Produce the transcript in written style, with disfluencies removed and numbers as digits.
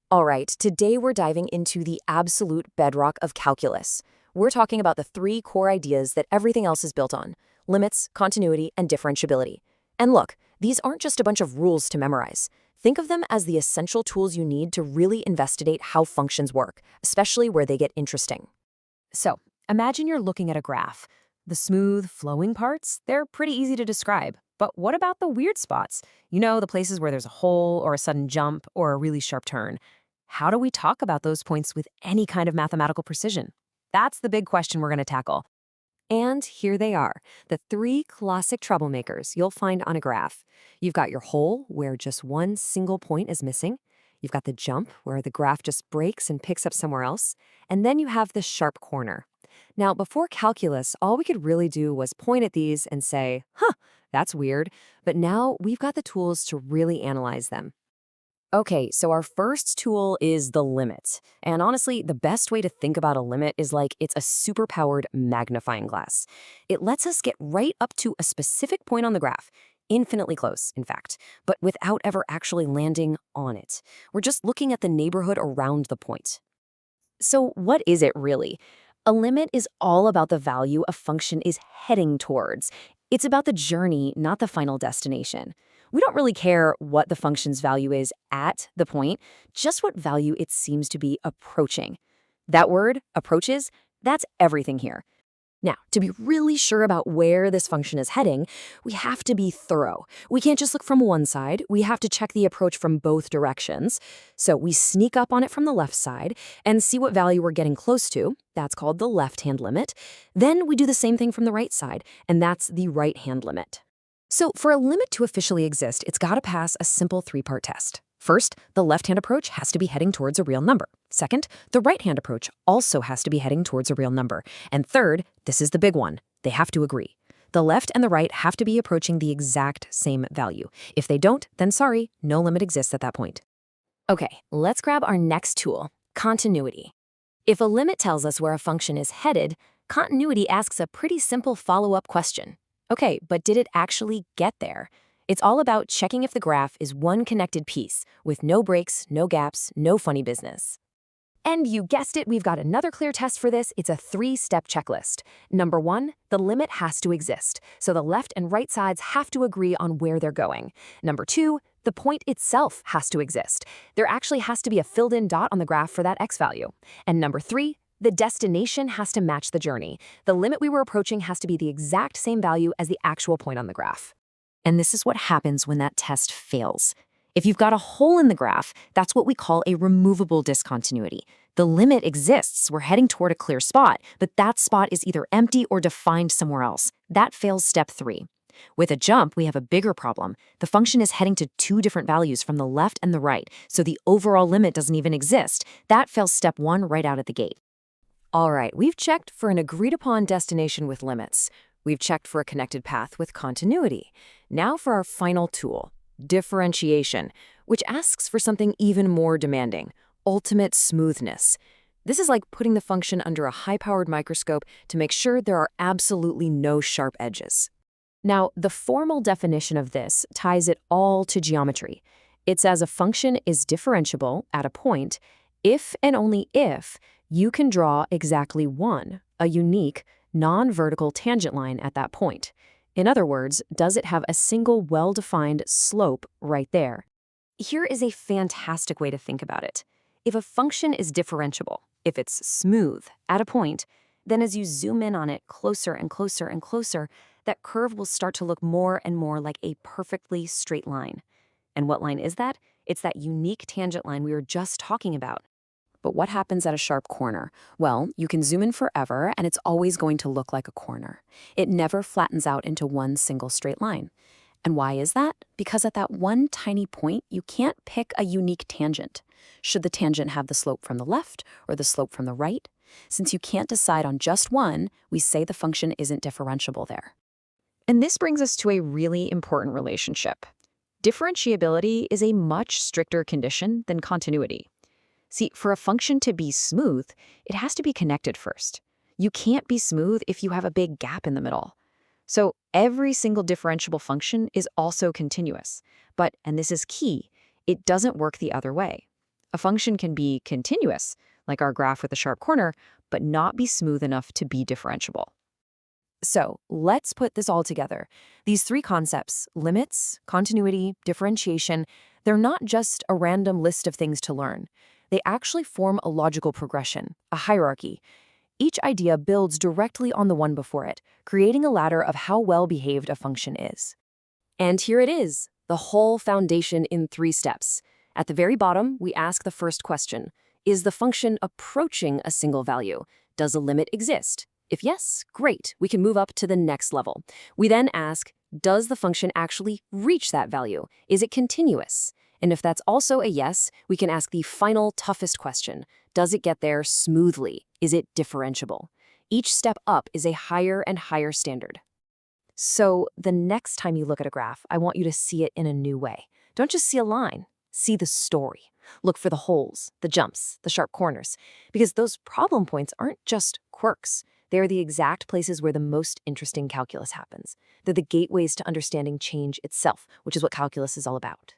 All right, today we're diving into the absolute bedrock of calculus. We're talking about the three core ideas that everything else is built on: limits, continuity, and differentiability. And look, these aren't just a bunch of rules to memorize. Think of them as the essential tools you need to really investigate how functions work, especially where they get interesting. So, imagine you're looking at a graph. The smooth, flowing parts, they're pretty easy to describe. But what about the weird spots? You know, the places where there's a hole or a sudden jump or a really sharp turn. How do we talk about those points with any kind of mathematical precision? That's the big question we're going to tackle. And here they are, the three classic troublemakers you'll find on a graph. You've got your hole, where just one single point is missing. You've got the jump, where the graph just breaks and picks up somewhere else. And then you have the sharp corner. Now, before calculus, all we could really do was point at these and say, huh, that's weird. But now we've got the tools to really analyze them. Okay, so our first tool is the limit. And honestly, the best way to think about a limit is like it's a superpowered magnifying glass. It lets us get right up to a specific point on the graph, infinitely close, in fact, but without ever actually landing on it. We're just looking at the neighborhood around the point. So what is it really? A limit is all about the value a function is heading towards. It's about the journey, not the final destination. We don't really care what the function's value is at the point, just what value it seems to be approaching. That word, approaches, that's everything here. Now, to be really sure about where this function is heading, we have to be thorough. We can't just look from one side. We have to check the approach from both directions. So we sneak up on it from the left side and see what value we're getting close to. That's called the left-hand limit. Then we do the same thing from the right side, and that's the right-hand limit. So for a limit to officially exist, it's got to pass a simple three-part test. First, the left-hand approach has to be heading towards a real number. Second, the right-hand approach also has to be heading towards a real number. And third, this is the big one, they have to agree. The left and the right have to be approaching the exact same value. If they don't, then sorry, no limit exists at that point. Okay, let's grab our next tool, continuity. If a limit tells us where a function is headed, continuity asks a pretty simple follow-up question. Okay, but did it actually get there? It's all about checking if the graph is one connected piece, with no breaks, no gaps, no funny business. And you guessed it, we've got another clear test for this. It's a three-step checklist. Number one, the limit has to exist, so the left and right sides have to agree on where they're going. Number two, the point itself has to exist. There actually has to be a filled-in dot on the graph for that x value. And number three, the destination has to match the journey. The limit we were approaching has to be the exact same value as the actual point on the graph. And this is what happens when that test fails. If you've got a hole in the graph, that's what we call a removable discontinuity. The limit exists, we're heading toward a clear spot, but that spot is either empty or defined somewhere else. That fails step three. With a jump, we have a bigger problem. The function is heading to two different values from the left and the right, so the overall limit doesn't even exist. That fails step one right out at the gate. All right, we've checked for an agreed-upon destination with limits. We've checked for a connected path with continuity. Now for our final tool, differentiation, which asks for something even more demanding: ultimate smoothness. This is like putting the function under a high-powered microscope to make sure there are absolutely no sharp edges. Now, the formal definition of this ties it all to geometry. It says a function is differentiable at a point if and only if you can draw exactly one, a unique, non-vertical tangent line at that point. In other words, does it have a single well-defined slope right there? Here is a fantastic way to think about it. If a function is differentiable, if it's smooth at a point, then as you zoom in on it closer and closer and closer, that curve will start to look more and more like a perfectly straight line. And what line is that? It's that unique tangent line we were just talking about. But what happens at a sharp corner? Well, you can zoom in forever, and it's always going to look like a corner. It never flattens out into one single straight line. And why is that? Because at that one tiny point, you can't pick a unique tangent. Should the tangent have the slope from the left or the slope from the right? Since you can't decide on just one, we say the function isn't differentiable there. And this brings us to a really important relationship. Differentiability is a much stricter condition than continuity. See, for a function to be smooth, it has to be connected first. You can't be smooth if you have a big gap in the middle. So every single differentiable function is also continuous. But, and this is key, it doesn't work the other way. A function can be continuous, like our graph with a sharp corner, but not be smooth enough to be differentiable. So let's put this all together. These three concepts, limits, continuity, differentiation, they're not just a random list of things to learn. They actually form a logical progression, a hierarchy. Each idea builds directly on the one before it, creating a ladder of how well behaved a function is. And here it is, the whole foundation in 3 steps. At the very bottom, we ask the first question. Is the function approaching a single value? Does a limit exist? If yes, great, we can move up to the next level. We then ask, does the function actually reach that value? Is it continuous? And if that's also a yes, we can ask the final, toughest question. Does it get there smoothly? Is it differentiable? Each step up is a higher and higher standard. So the next time you look at a graph, I want you to see it in a new way. Don't just see a line, see the story. Look for the holes, the jumps, the sharp corners, because those problem points aren't just quirks. They are the exact places where the most interesting calculus happens. They're the gateways to understanding change itself, which is what calculus is all about.